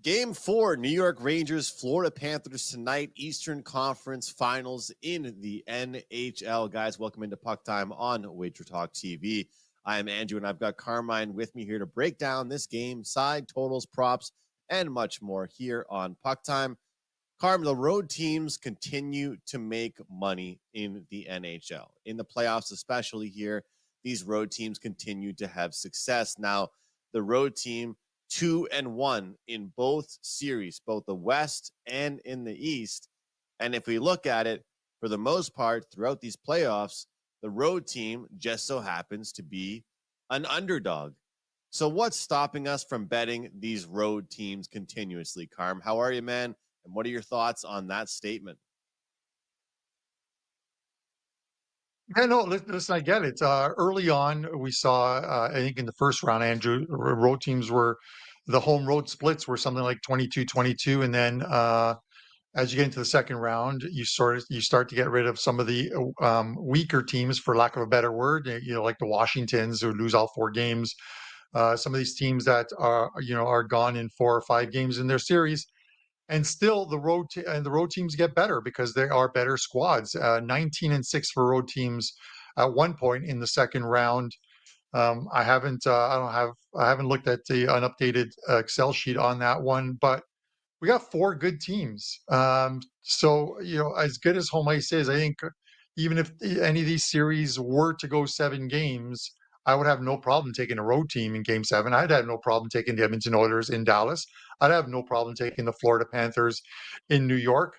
Game 4, New York Rangers, Florida Panthers tonight, Eastern Conference Finals in the NHL. Guys, welcome into PuckTime on WagerTalk TV. I am Andrew, and I've got Carmine with me here to break down this game, side totals, props, and much more here on PuckTime. Carm, the road teams continue to make money in the NHL. In the playoffs, especially here, these road teams continue to have success. Now, the road team 2-1 in both series, both the West and in the East. And if we look at it, for the most part, throughout these playoffs, the road team just so happens to be an underdog. So what's stopping us from betting these road teams continuously, Carm? How are you, man? And what are your thoughts on that statement? Yeah, no, listen, I get it. Early on, we saw, I think in the first round, Andrew, road teams were, the home road splits were something like 22-22. And then as you get into the second round, you start to get rid of some of the weaker teams, for lack of a better word, like the Washingtons who lose all 4 games. Some of these teams that are gone in 4 or 5 games in their series. And still, the road teams get better because they are better squads. 19-6 for road teams at one point in the second round. I haven't looked at an updated Excel sheet on that one, but we got 4 good teams. So as good as home ice is, I think even if any of these series were to go 7 games, I would have no problem taking a road team in Game 7. I'd have no problem taking the Edmonton Oilers in Dallas. I'd have no problem taking the Florida Panthers in New York.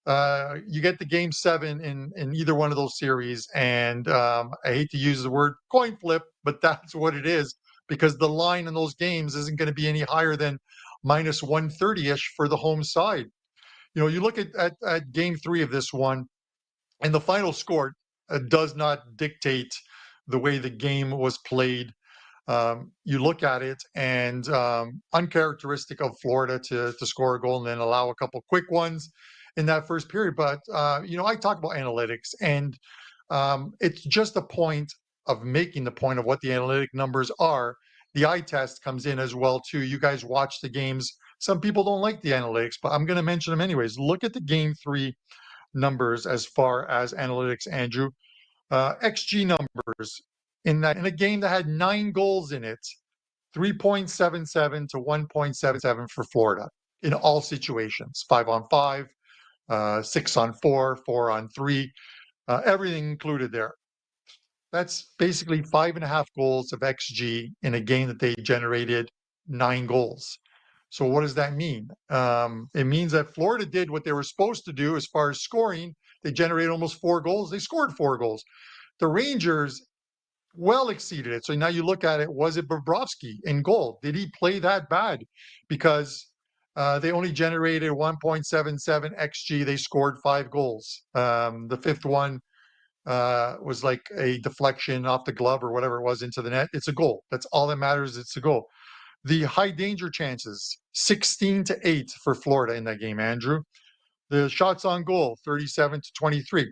You get the Game 7 in either one of those series, and I hate to use the word coin flip, but that's what it is, because the line in those games isn't going to be any higher than minus 130-ish for the home side. You look at Game 3 of this one, and the final score does not dictate the way the game was played. You look at it, and uncharacteristic of Florida to score a goal and then allow a couple quick ones in that first period. But I talk about analytics, and it's just a point of making the point of what the analytic numbers are. The eye test comes in as well too. You guys watch the games. Some people don't like the analytics, but I'm going to mention them anyways. Look at the Game 3 numbers as far as analytics, Andrew. XG numbers in a game that had 9 goals in it, 3.77 to 1.77 for Florida in all situations, 5-on-5, 6-on-4, 4-on-3, everything included there. That's basically 5.5 goals of XG in a game that they generated 9 goals. So what does that mean? It means that Florida did what they were supposed to do as far as scoring. They generated almost 4 goals. They scored 4 goals. The Rangers well exceeded it. So now you look at it, was it Bobrovsky in goal? Did he play that bad? Because they only generated 1.77 XG. They scored 5 goals. The fifth one was like a deflection off the glove or whatever it was into the net. It's a goal. That's all that matters. It's a goal. The high danger chances, 16-8 for Florida in that game, Andrew. The shots on goal, 37-23.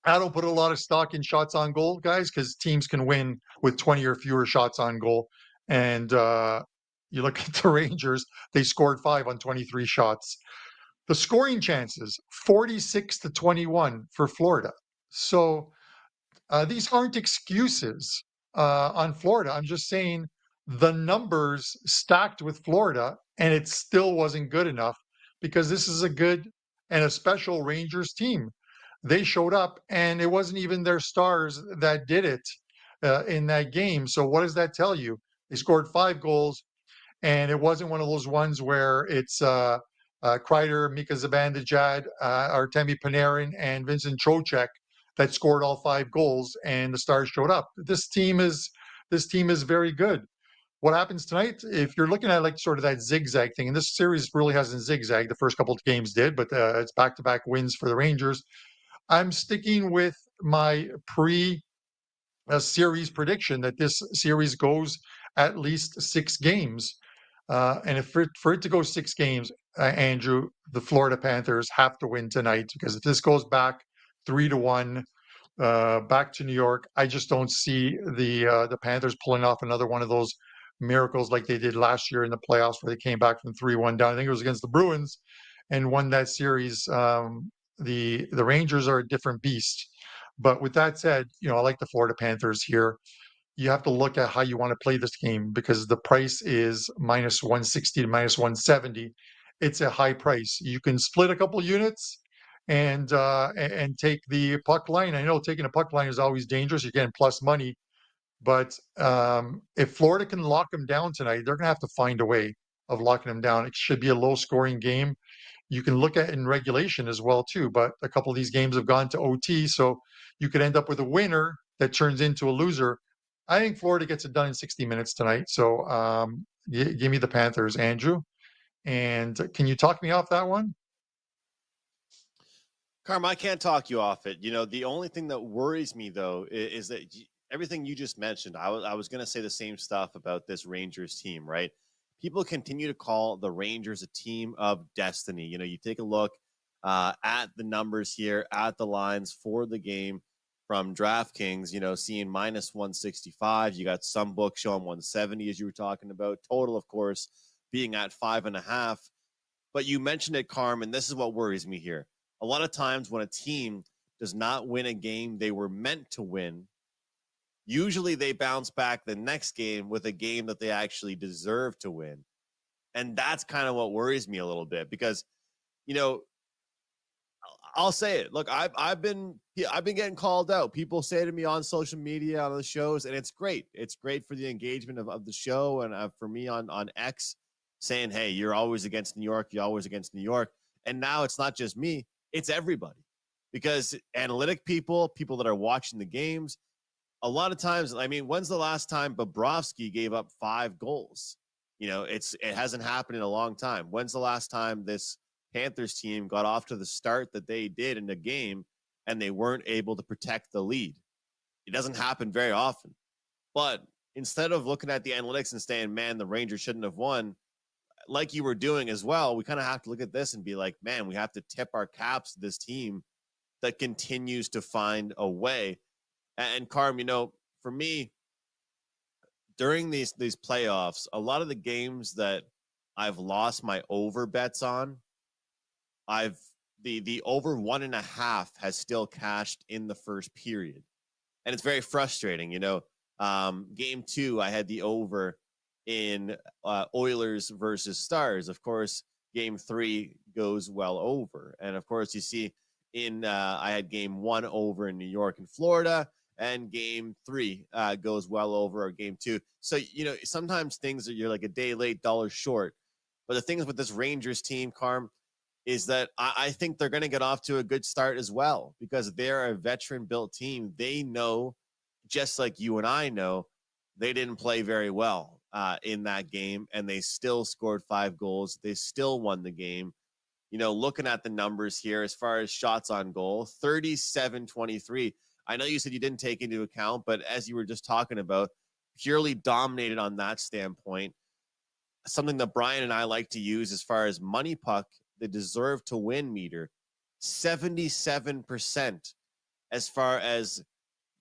I don't put a lot of stock in shots on goal, guys, because teams can win with 20 or fewer shots on goal. And you look at the Rangers, they scored 5 on 23 shots. The scoring chances, 46-21 for Florida. So these aren't excuses on Florida. I'm just saying the numbers stacked with Florida, and it still wasn't good enough, because this is a good and a special Rangers team. They showed up, and it wasn't even their stars that did it in that game. So what does that tell you? They scored 5 goals, and it wasn't one of those ones where it's Kreider, Mika Zibanejad, Artemi Panarin, and Vincent Trocheck that scored all 5 goals, and the stars showed up. This team is very good. What happens tonight, if you're looking at like sort of that zigzag thing, and this series really hasn't zigzagged, the first couple of games did, but it's back-to-back wins for the Rangers. I'm sticking with my pre-series prediction that this series goes at least 6 games. And if for it to go 6 games, Andrew, the Florida Panthers have to win tonight, because if this goes back 3-1 back to New York, I just don't see the Panthers pulling off another one of those miracles like they did last year in the playoffs where they came back from 3-1 down. I think it was against the Bruins and won that series. The Rangers are a different beast. But with that said, I like the Florida Panthers here. You have to look at how you want to play this game because the price is minus 160 to minus 170. It's a high price. You can split a couple units and take the puck line. I know taking a puck line is always dangerous. You're getting plus money, but if Florida can lock them down tonight, they're going to have to find a way of locking them down. It should be a low-scoring game. You can look at it in regulation as well too, but a couple of these games have gone to OT, so you could end up with a winner that turns into a loser. I think Florida gets it done in 60 minutes tonight. So give me the Panthers, Andrew. And can you talk me off that one? Carm, I can't talk you off it. The only thing that worries me, though, is that everything you just mentioned, I was going to say the same stuff about this Rangers team, right? People continue to call the Rangers a team of destiny. You take a look at the numbers here, at the lines for the game from DraftKings, seeing minus 165. You got some books showing 170, as you were talking about. Total, of course, being at 5.5. But you mentioned it, Carm, and this is what worries me here. A lot of times when a team does not win a game they were meant to win, usually they bounce back the next game with a game that they actually deserve to win. And that's kind of what worries me a little bit because, I'll say it. Look, I've been getting called out. People say to me on social media, on the shows, and it's great. It's great for the engagement of the show and for me on X saying, hey, you're always against New York. You're always against New York. And now it's not just me. It's everybody, because analytic people that are watching the games, a lot of times, when's the last time Bobrovsky gave up 5 goals? It hasn't happened in a long time. When's the last time this Panthers team got off to the start that they did in the game and they weren't able to protect the lead? It doesn't happen very often. But instead of looking at the analytics and saying, man, the Rangers shouldn't have won, like you were doing as well, we kind of have to look at this and be like, man, we have to tip our caps to this team that continues to find a way. And Carm, for me, during these playoffs, a lot of the games that I've lost my over bets on, the over 1.5 has still cashed in the first period. And it's very frustrating. Game 2, I had the over in Oilers versus Stars. Of course, game 3 goes well over. And of course, you see I had game 1 over in New York and Florida, and game 3 goes well over, or game 2. So, sometimes things you're like a day late, dollar short. But the things with this Rangers team, Carm, is that I think they're going to get off to a good start as well, because they're a veteran-built team. They know, just like you and I know, they didn't play very well in that game, and they still scored 5 goals. They still won the game. Looking at the numbers here, as far as shots on goal, 37-23. I know you said you didn't take into account, but as you were just talking about, purely dominated on that standpoint. Something that Brian and I like to use as far as money puck, the deserve to win meter, 77% as far as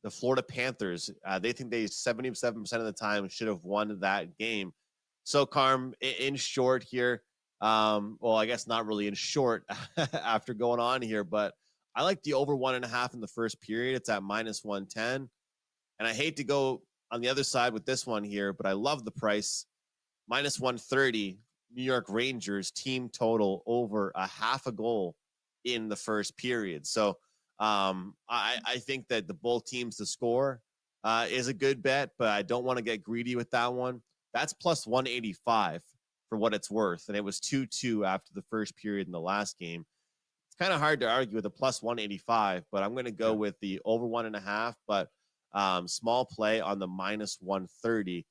the Florida Panthers. They think they 77% of the time should have won that game. So, Carm, in short here, well, I guess not really in short after going on here, but I like the over 1.5 in the first period. It's at minus 110. And I hate to go on the other side with this one here, but I love the price. Minus 130, New York Rangers team total over 0.5 goal in the first period. So I think that the both teams to score is a good bet, but I don't want to get greedy with that one. That's plus 185 for what it's worth. And it was 2-2 after the first period in the last game. It's kind of hard to argue with a plus 185, but I'm going to go with the over 1.5, but small play on the minus 130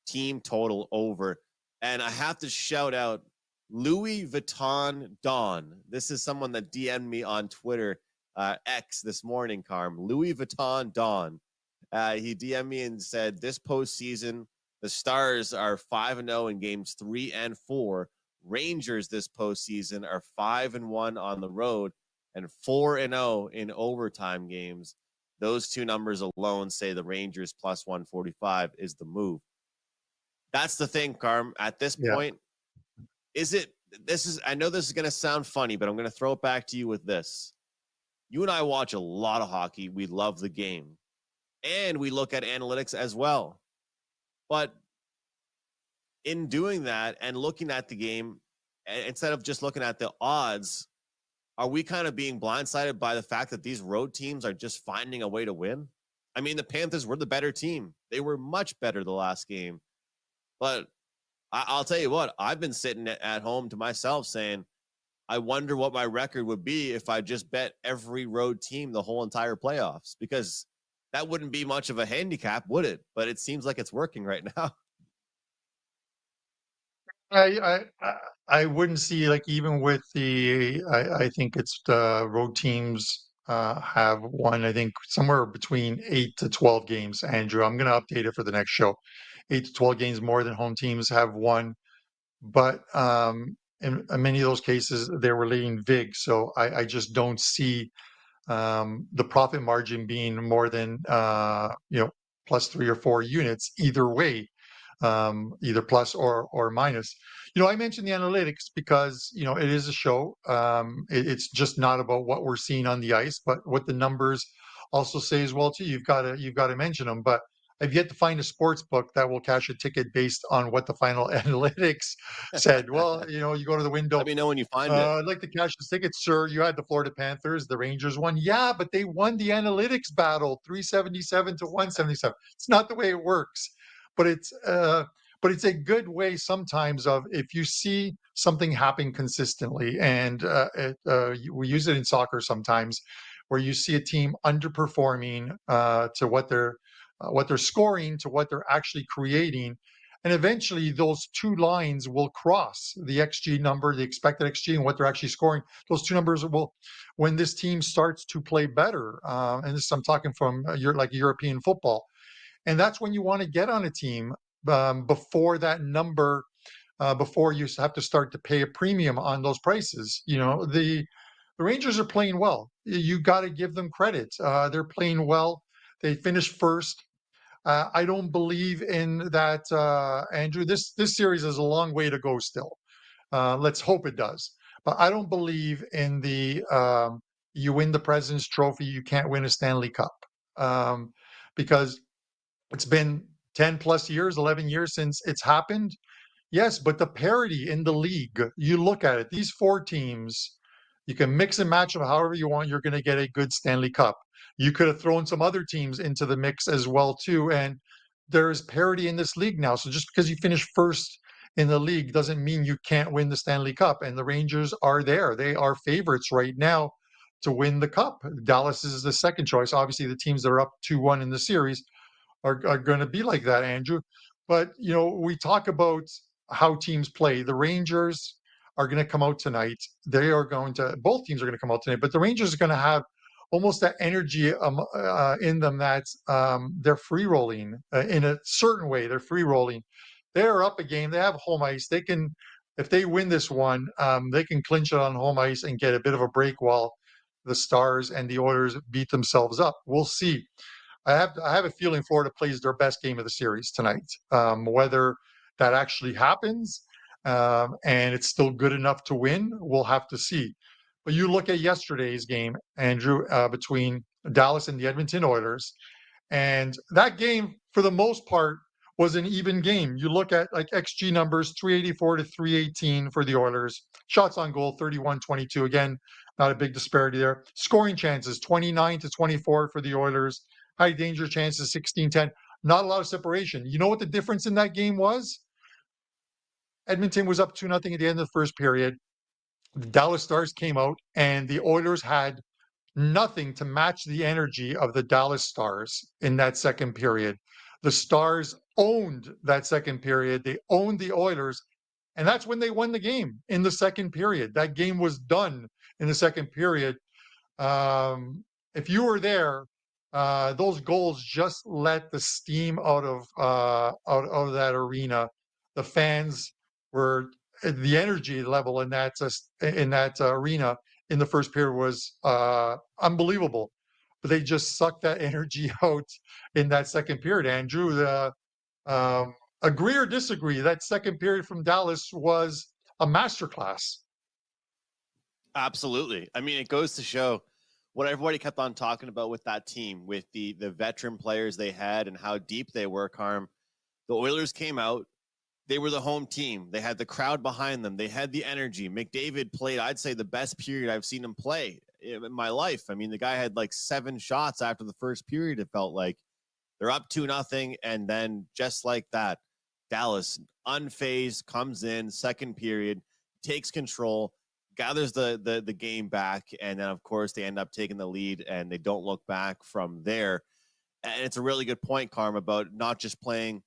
team total over. And I have to shout out Louis Vuitton Don. This is someone that DM'd me on Twitter, X, this morning, Carm. Louis Vuitton Don. He DM'd me and said, this postseason, the Stars are 5-0 in games 3 and 4. Rangers this postseason are 5-1 on the road and 4-0 in overtime games. Those two numbers alone say the Rangers plus 145 is the move. That's the thing, Carm. At this Yeah. point, I know this is going to sound funny, but I'm going to throw it back to you with this. You and I watch a lot of hockey. We love the game. And we look at analytics as well. But in doing that and looking at the game, instead of just looking at the odds, are we kind of being blindsided by the fact that these road teams are just finding a way to win? I mean, the Panthers were the better team. They were much better the last game. But I'll tell you what, I've been sitting at home to myself saying, I wonder what my record would be if I just bet every road team the whole entire playoffs, because that wouldn't be much of a handicap, would it? But it seems like it's working right now. I wouldn't see, like, even with I think it's the road teams have won, I think somewhere between 8 to 12 games, Andrew. I'm going to update it for the next show. 8 to 12 games more than home teams have won. But in many of those cases, they were leading vig. So I just don't see the profit margin being more than plus 3 or 4 units either way, either plus or minus. I mentioned the analytics because it is a show. It's just not about what we're seeing on the ice, but what the numbers also say as well too. You've got to mention them, but I've yet to find a sports book that will cash a ticket based on what the final analytics said. Well, you go to the window. Let me know when you find it. I'd like to cash this ticket, sir. You had the Florida Panthers, the Rangers won. Yeah, but they won the analytics battle, 377 to 177. It's not the way it works, but it's a good way sometimes of, if you see something happen consistently, and we use it in soccer sometimes, where you see a team underperforming to what they're scoring to what they're actually creating. And eventually those two lines will cross, the XG number, the expected XG, and what they're actually scoring. Those two numbers will, when this team starts to play better, and this I'm talking from European football, and that's when you want to get on a team before that number, before you have to start to pay a premium on those prices. The Rangers are playing well. You got to give them credit. They're playing well. They finished first. I don't believe in that, Andrew. This series is a long way to go still. Let's hope it does. But I don't believe in the you win the President's Trophy, you can't win a Stanley Cup, because it's been 10 plus years, 11 years since it's happened. Yes, but the parity in the league, you look at it, these four teams, you can mix and match them however you want, you're going to get a good Stanley Cup. You could have thrown some other teams into the mix as well too, and there's parity in this league now. So just because you finish first in the league doesn't mean you can't win the Stanley Cup, and the Rangers are there. They are favorites right now to win the cup. Dallas is the second choice. Obviously, the teams that are up 2-1 in the series are going to be like that, Andrew. But we talk about how teams play. The Rangers are going to come out tonight. Both teams are going to come out tonight, but the Rangers are going to have almost that energy in them that they're free rolling in a certain way. They're free rolling. They're up a game. They have home ice. They can, if they win this one, they can clinch it on home ice and get a bit of a break while the Stars and the Oilers beat themselves up. We'll see. I have a feeling Florida plays their best game of the series tonight. Whether that actually happens and it's still good enough to win, we'll have to see. But you look at yesterday's game, Andrew, between Dallas and the Edmonton Oilers, and that game, for the most part, was an even game. You look at like XG numbers, 384 to 318 for the Oilers. Shots on goal, 31-22. Again, not a big disparity there. Scoring chances, 29 to 24 for the Oilers. High danger chances, 16-10. Not a lot of separation. You know what the difference in that game was? Edmonton was up 2-0 at the end of the first period. The Dallas Stars came out, and the Oilers had nothing to match the energy of the Dallas Stars in that second period. The Stars owned that second period. They owned the Oilers, and that's when they won the game in the second period. That game was done in the second period. If you were there, those goals just let the steam out of that arena. The fans were, the energy level in that arena in the first period was unbelievable. But they just sucked that energy out in that second period, Andrew. agree or disagree, that second period from Dallas was a masterclass. Absolutely. I mean, it goes to show what everybody kept on talking about with that team, with the veteran players they had and how deep they were, Carm. The Oilers came out. They were the home team. They had the crowd behind them. They had the energy. McDavid played, I'd say, the best period I've seen him play in my life. I mean, the guy had like 7 shots after the first period, it felt like. They're up 2-0, and then just like that, Dallas, unfazed, comes in, second period, takes control, gathers the game back, and then, of course, they end up taking the lead, and they don't look back from there. And it's a really good point, Carm, about not just playing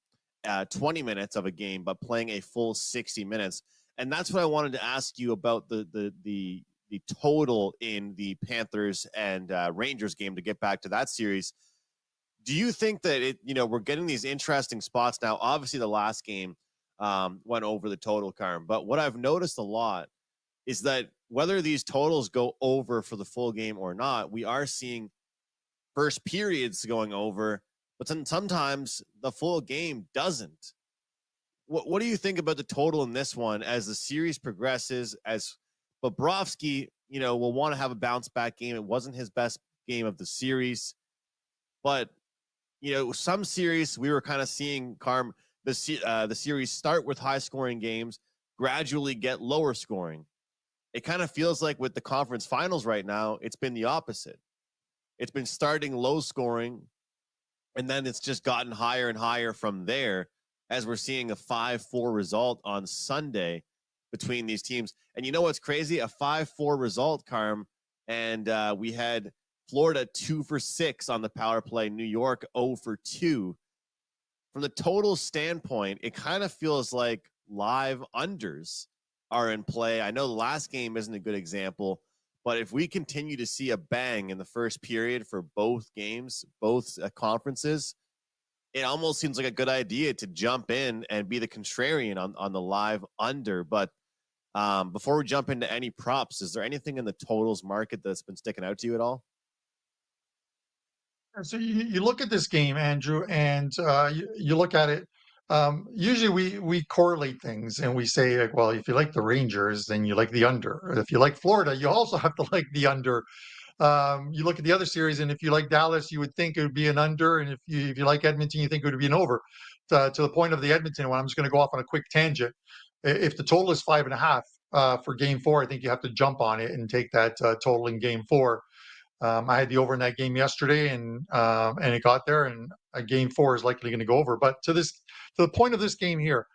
20 minutes of a game, but playing a full 60 minutes. And that's what I wanted to ask you about the total in the Panthers and Rangers game, to get back to that series. Do you think that we're getting these interesting spots now? Obviously, the last game went over the total, Carm, but what I've noticed a lot is that whether these totals go over for the full game or not, we are seeing first periods going over, but then sometimes the full game doesn't. What do you think about the total in this one as the series progresses? As Bobrovsky, will want to have a bounce back game. It wasn't his best game of the series, but some series we were kind of seeing, Carm, the series start with high scoring games, gradually get lower scoring. It kind of feels like with the conference finals right now, it's been the opposite. It's been starting low scoring, and then it's just gotten higher and higher from there, as we're seeing a 5-4 result on Sunday between these teams. And you know what's crazy? A 5-4 result, Carm, and we had Florida 2 for 6 on the power play, New York 0 for 2. From the total standpoint, it kind of feels like live unders are in play. I know the last game isn't a good example, but if we continue to see a bang in the first period for both games, both conferences, it almost seems like a good idea to jump in and be the contrarian on the live under. But before we jump into any props, is there anything in the totals market that's been sticking out to you at all? So you look at this game, Andrew, and you look at it. Usually we correlate things and we say, like, well, if you like the Rangers, then you like the under. Or if you like Florida, you also have to like the under. You look at the other series, and if you like Dallas, you would think it would be an under, and if you like Edmonton, you think it would be an over. To the point of the Edmonton one, I'm just going to go off on a quick tangent. If the total is 5.5 for Game 4, I think you have to jump on it and take that total in Game 4. I had the over in that game yesterday, and it got there, and a Game 4 is likely going to go over. But to the point of this game here,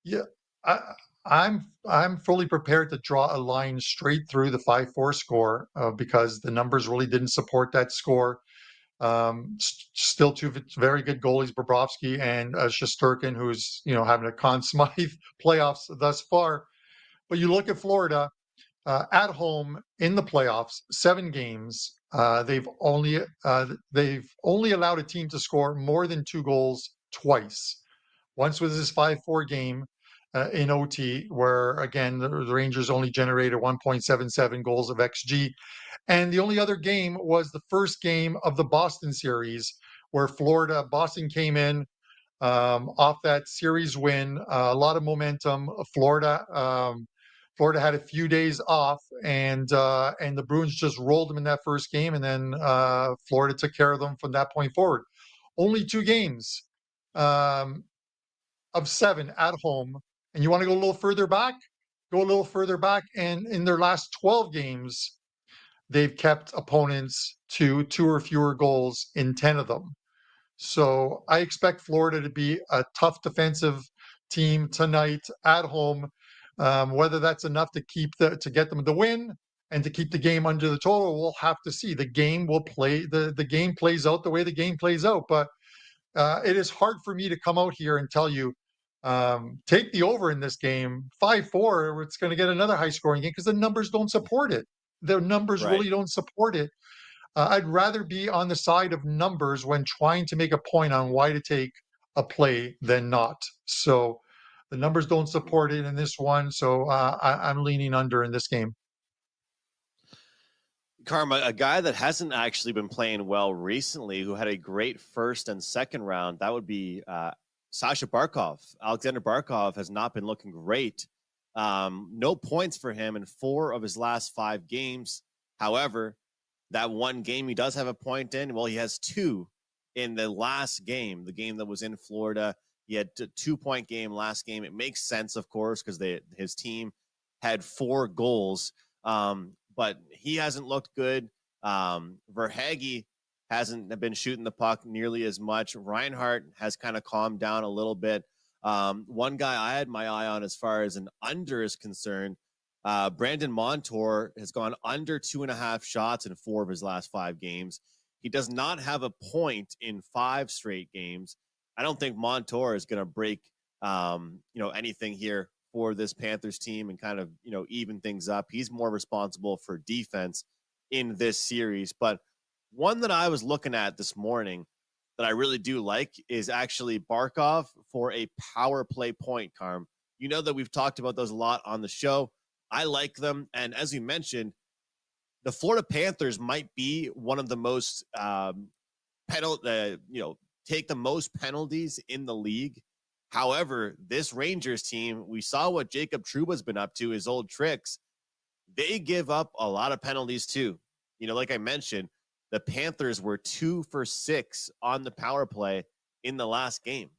yeah, I, I'm fully prepared to draw a line straight through the 5-4 score because the numbers really didn't support that score. Still two very good goalies, Bobrovsky and Shesterkin, who's having a Conn Smythe playoffs thus far. But you look at Florida at home in the playoffs, 7 games. They've only allowed a team to score more than 2 goals twice. Once was this 5-4 game in OT, where again the Rangers only generated 1.77 goals of XG, and the only other game was the first game of the Boston series, where Boston came in off that series win, a lot of momentum. Florida had a few days off, and the Bruins just rolled them in that first game, and then Florida took care of them from that point forward. Only 2 games um, of 7 at home, and you want to go a little further back? Go a little further back, and in their last 12 games, they've kept opponents to 2 or fewer goals in 10 of them. So I expect Florida to be a tough defensive team tonight at home. Whether that's enough to get them the win and to keep the game under the total, we'll have to see. The game will play. The game plays out the way the game plays out. But it is hard for me to come out here and tell you take the over in this game 5-4. It's going to get another high scoring game because the numbers don't support it. The numbers Right. really don't support it. I'd rather be on the side of numbers when trying to make a point on why to take a play than not. So the numbers don't support it in this one. So I'm leaning under in this game. Karma, a guy that hasn't actually been playing well recently, who had a great first and second round, that would be Alexander Barkov has not been looking great. No points for him in 4 of his last 5 games. However, that one game he does have a point in. Well, he has 2 in the last game, the game that was in Florida. He had a 2-point game last game. It makes sense, of course, because his team had 4 goals. But he hasn't looked good. Verhaeghe hasn't been shooting the puck nearly as much. Reinhart has kind of calmed down a little bit. One guy I had my eye on as far as an under is concerned, Brandon Montour has gone under 2.5 shots in 4 of his last 5 games. He does not have a point in 5 straight games. I don't think Montour is going to break, anything here for this Panthers team and kind of, even things up. He's more responsible for defense in this series. But one that I was looking at this morning that I really do like is actually Barkov for a power play point, Carm. You know that we've talked about those a lot on the show. I like them. And as you mentioned, the Florida Panthers might be one of the most take the most penalties in the league. However, this Rangers team, we saw what Jacob Trouba's been up to, his old tricks. They give up a lot of penalties too. Like I mentioned, the Panthers were 2 for 6 on the power play in the last game.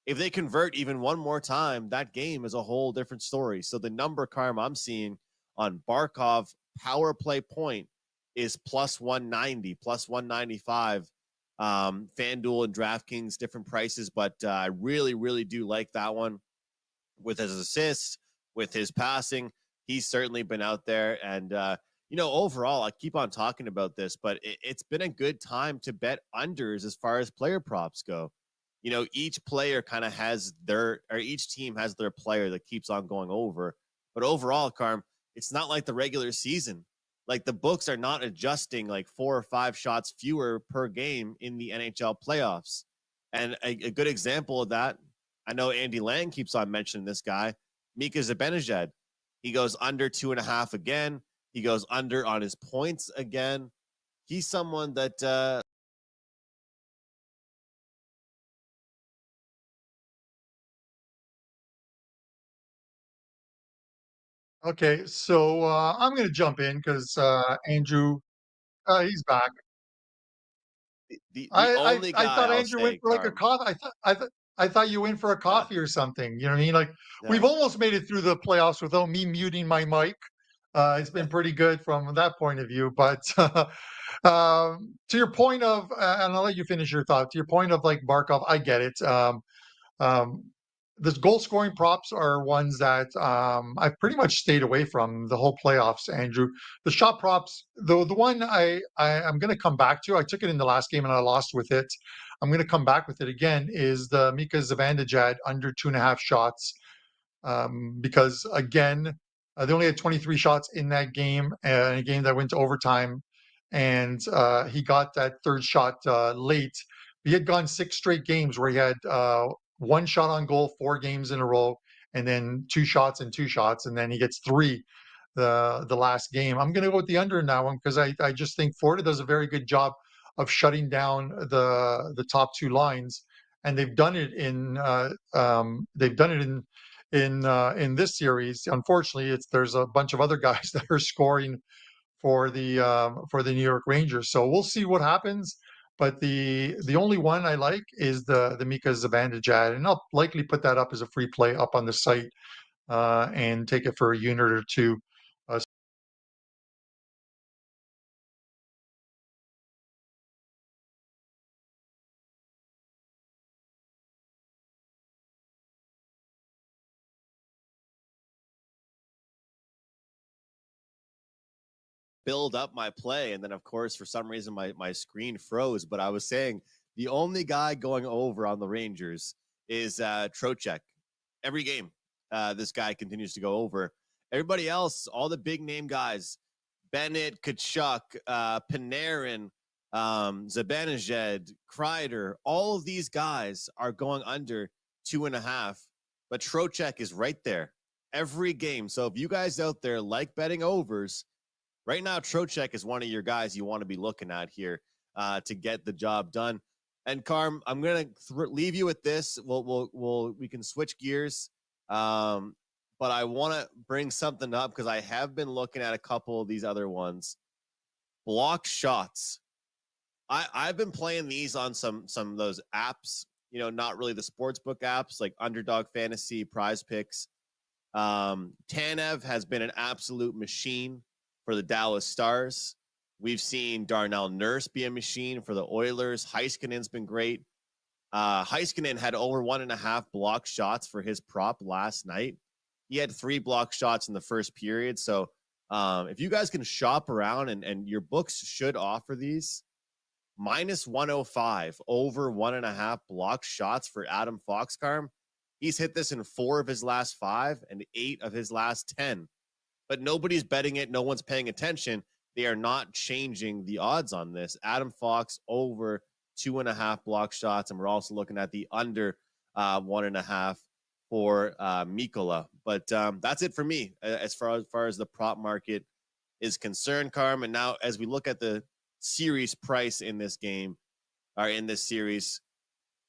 If they convert even one more time, that game is a whole different story. So the number, Carm, I'm seeing on Barkov power play point is plus 190, plus 195. FanDuel and DraftKings, different prices, but I really, really do like that one. With his assists, with his passing, he's certainly been out there. And, overall, I keep on talking about this, but it's been a good time to bet unders as far as player props go. Each player kind of has each team has their player that keeps on going over. But overall, Carm, it's not like the regular season. Like the books are not adjusting like 4 or 5 shots fewer per game in the NHL playoffs. And a good example of that, I know Andy Lang keeps on mentioning this guy, Mika Zibanejad. He goes under 2.5 again. He goes under on his points again. He's someone that Okay, so I'm going to jump in because Andrew, he's back. the only I guy thought I'll Andrew went say, for like a Carm. coffee. I thought you went for a Yeah, coffee or something. You know what I mean? Like we've yeah. almost made it through the playoffs without me muting my mic. It's been pretty good from that point of view. But to your point of, and I'll let you finish your thought. To your point of like Barkov, I get it. Um, the goal scoring props are ones that I've pretty much stayed away from the whole playoffs, Andrew. The shot props, the one I'm going to come back to, I took it in the last game and I lost with it. I'm going to come back with it again, is the Mika Zibanejad under 2.5 shots. Because again, they only had 23 shots in that game, in a game that went to overtime. And he got that third shot late. He had gone 6 straight games where he had 1 shot on goal, 4 games in a row, and then 2 shots and 2 shots, and then he gets 3 the last game. I'm going to go with the under in that one because I just think Florida does a very good job of shutting down the top 2 lines, and they've done it in this series. Unfortunately, there's a bunch of other guys that are scoring for the New York Rangers. So we'll see what happens. But the only one I like is the Mika Zibanejad, and I'll likely put that up as a free play up on the site and take it for a unit or two. Build up my play, and then of course for some reason my screen froze. But I was saying the only guy going over on the Rangers is Trocheck. Every game this guy continues to go over. Everybody else, all the big name guys, Bennett, Kachuk, Panarin, Zibanejad, Kreider, all of these guys are going under 2.5, but Trocheck is right there every game. So if you guys out there like betting overs, right now, Trocheck is one of your guys you want to be looking at here to get the job done. And Carm, I'm gonna leave you with this. We can switch gears, but I want to bring something up because I have been looking at a couple of these other ones. Block shots. I've been playing these on some of those apps. Not really the sportsbook apps like Underdog Fantasy, Prize Picks. Tanev has been an absolute machine for the Dallas Stars. We've seen Darnell Nurse be a machine for the Oilers. Heiskanen's been great. Heiskanen had over 1.5 block shots for his prop last night. He had 3 block shots in the first period. So if you guys can shop around, and your books should offer these, minus 105 over 1.5 block shots for Adam Foxcarm. He's hit this in 4 of his last 5 and 8 of his last 10. But nobody's betting it. No one's paying attention. They are not changing the odds on this. Adam Fox over 2.5 block shots. And we're also looking at the under 1.5 for Mikola. But that's it for me as far as the prop market is concerned, Carm. And now as we look at the series price in this game, or in this series,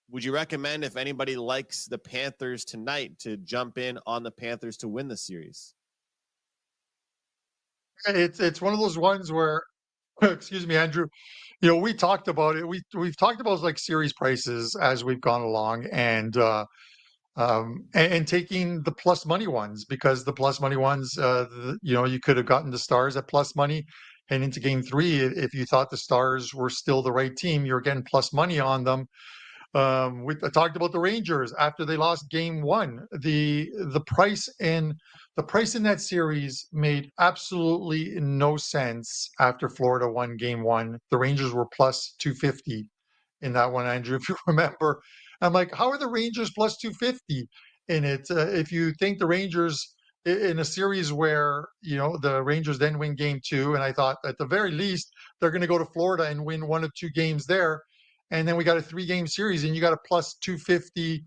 would you recommend, if anybody likes the Panthers tonight, to jump in on the Panthers to win the series? It's one of those ones where, excuse me, Andrew, we talked about it. We've talked about like series prices as we've gone along, and taking the plus money ones, because the plus money ones, you could have gotten the Stars at plus money, and into game 3, if you thought the Stars were still the right team, you're getting plus money on them. We talked about the Rangers after they lost game 1. The price in that series made absolutely no sense after Florida won game 1. The Rangers were plus 250 in that one, Andrew, if you remember. I'm like, how are the Rangers plus 250 in it? If you think the Rangers in a series where, the Rangers then win game 2, and I thought at the very least they're going to go to Florida and win 1 of 2 games there. And then we got a 3-game series, and you got a plus 250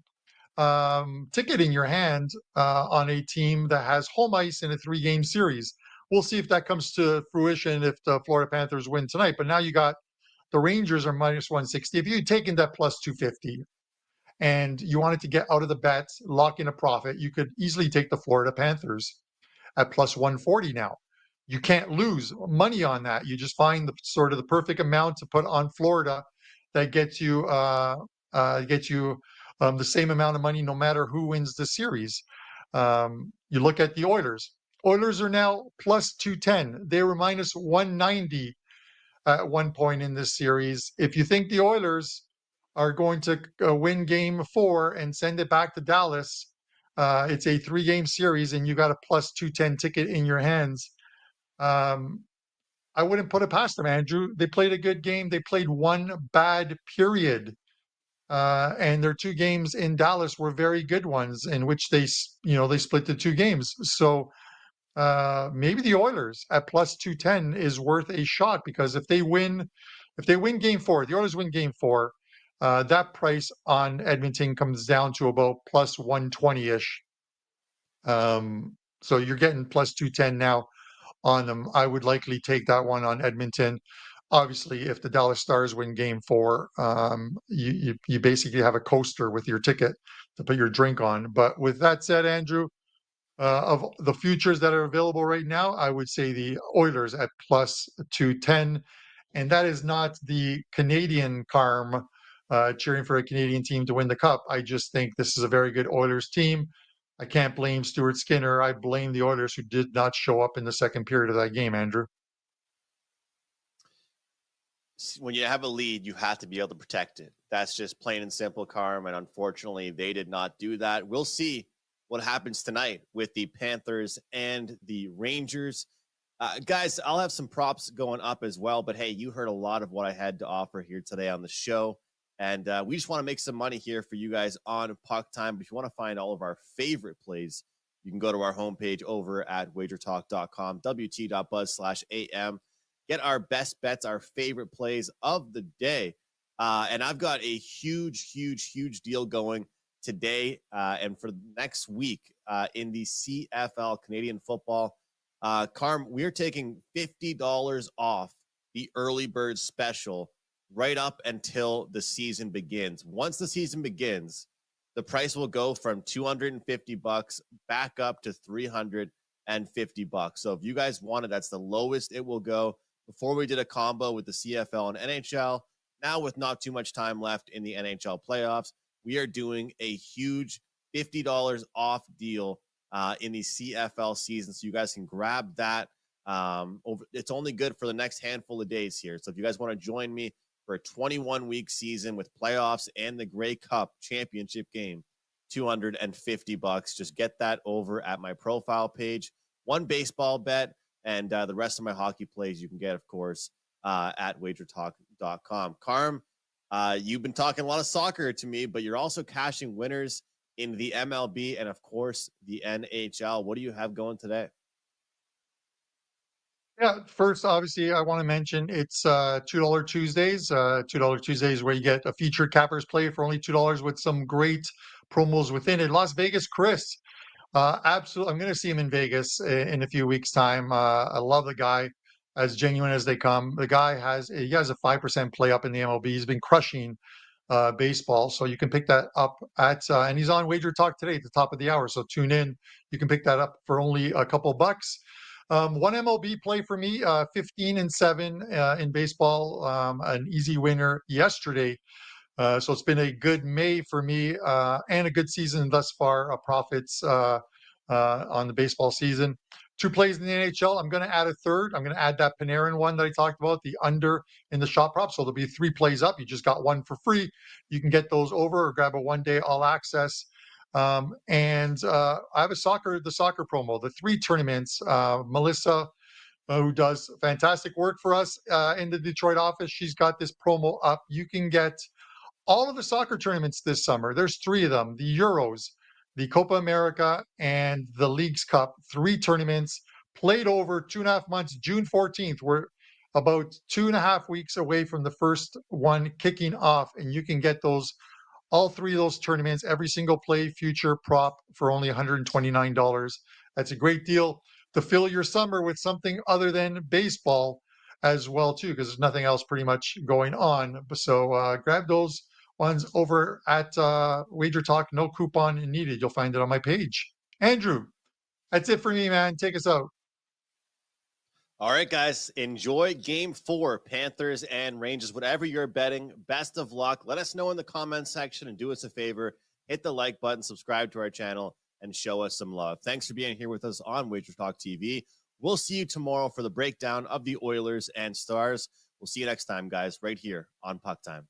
ticket in your hand on a team that has home ice in a 3-game series. We'll see if that comes to fruition if the Florida Panthers win tonight. But now you got the Rangers are minus 160. If you had taken that plus 250 and you wanted to get out of the bet, lock in a profit, you could easily take the Florida Panthers at plus 140 now. You can't lose money on that. You just find the sort of the perfect amount to put on Florida that gets you the same amount of money no matter who wins the series. You look at the Oilers. Oilers are now plus 210. They were minus 190 at one point in this series. If you think the Oilers are going to win game 4 and send it back to Dallas, it's a 3-game series and you got a plus 210 ticket in your hands. I wouldn't put it past them, Andrew. They played a good game. They played one bad period. And their 2 games in Dallas were very good ones in which they split the 2 games. So maybe the Oilers at plus 210 is worth a shot, because if they win game 4, the Oilers win game 4, that price on Edmonton comes down to about plus 120-ish. So you're getting plus 210 now on them. I would likely take that one on Edmonton. Obviously, if the Dallas Stars win game 4, you basically have a coaster with your ticket to put your drink on. But with that said, Andrew, of the futures that are available right now, I would say the Oilers at plus 210. And that is not the Canadian Carm cheering for a Canadian team to win the cup. I just think this is a very good Oilers team. I can't blame Stuart Skinner. I blame the Oilers, who did not show up in the second period of that game, Andrew. When you have a lead, you have to be able to protect it. That's just plain and simple, Carm. And unfortunately, they did not do that. We'll see what happens tonight with the Panthers and the Rangers. Guys, I'll have some props going up as well. But hey, you heard a lot of what I had to offer here today on the show. And we just want to make some money here for you guys on PuckTime. But if you want to find all of our favorite plays, you can go to our homepage over at WagerTalk.com, wt.buzz/am. Get our best bets, our favorite plays of the day. And I've got a huge deal going today and for next week in the CFL, Canadian football. Carm, we're taking $50 off the early bird special right up until the season begins. Once the season begins, the price will go from $250 back up to $350. So if you guys want it, that's the lowest it will go. Before we did a combo with the CFL and NHL. Now with not too much time left in the NHL playoffs, we are doing a huge $50 off deal in the CFL season. So you guys can grab that. It's only good for the next handful of days here. So if you guys want to join me for a 21-week season with playoffs and the Grey Cup championship game, $250. Just get that over at my profile page. One baseball bet, and the rest of my hockey plays you can get, of course, at WagerTalk.com. Carm, you've been talking a lot of soccer to me, but you're also cashing winners in the MLB and, of course, the NHL. What do you have going today? Yeah, first, obviously, I want to mention it's $2 Tuesdays. $2 Tuesdays where you get a featured cappers play for only $2 with some great promos within it. Las Vegas Chris, absolutely. I'm going to see him in Vegas in a few weeks' time. I love the guy, as genuine as they come. The guy has a 5% play up in the MLB. He's been crushing baseball, so you can pick that up at and he's on Wager Talk today at the top of the hour. So tune in. You can pick that up for only a couple bucks. One MLB play for me, 15-7 in baseball, an easy winner yesterday. So it's been a good May for me and a good season thus far. Profits on the baseball season. 2 plays in the NHL. I'm going to add a third. I'm going to add that Panarin one that I talked about, the under in the shot prop. So there'll be 3 plays up. You just got one for free. You can get those over or grab a 1-day all access. I have the soccer promo, the 3 tournaments. Melissa, who does fantastic work for us in the Detroit office, she's got this promo up. You can get all of the soccer tournaments this summer. There's 3 of them: the Euros, the Copa America, and the Leagues Cup. 3 tournaments played over 2.5 months. June 14th. We're about 2.5 weeks away from the first one kicking off, and you can get those all 3 of those tournaments, every single play, future, prop for only $129. That's a great deal to fill your summer with something other than baseball as well, too, because there's nothing else pretty much going on. So grab those ones over at Wager Talk. No coupon needed. You'll find it on my page. Andrew, that's it for me, man. Take us out. All right, guys, enjoy game 4, Panthers and Rangers. Whatever you're betting, best of luck. Let us know in the comments section and do us a favor. Hit the like button, subscribe to our channel, and show us some love. Thanks for being here with us on WagerTalk TV. We'll see you tomorrow for the breakdown of the Oilers and Stars. We'll see you next time, guys, right here on PuckTime.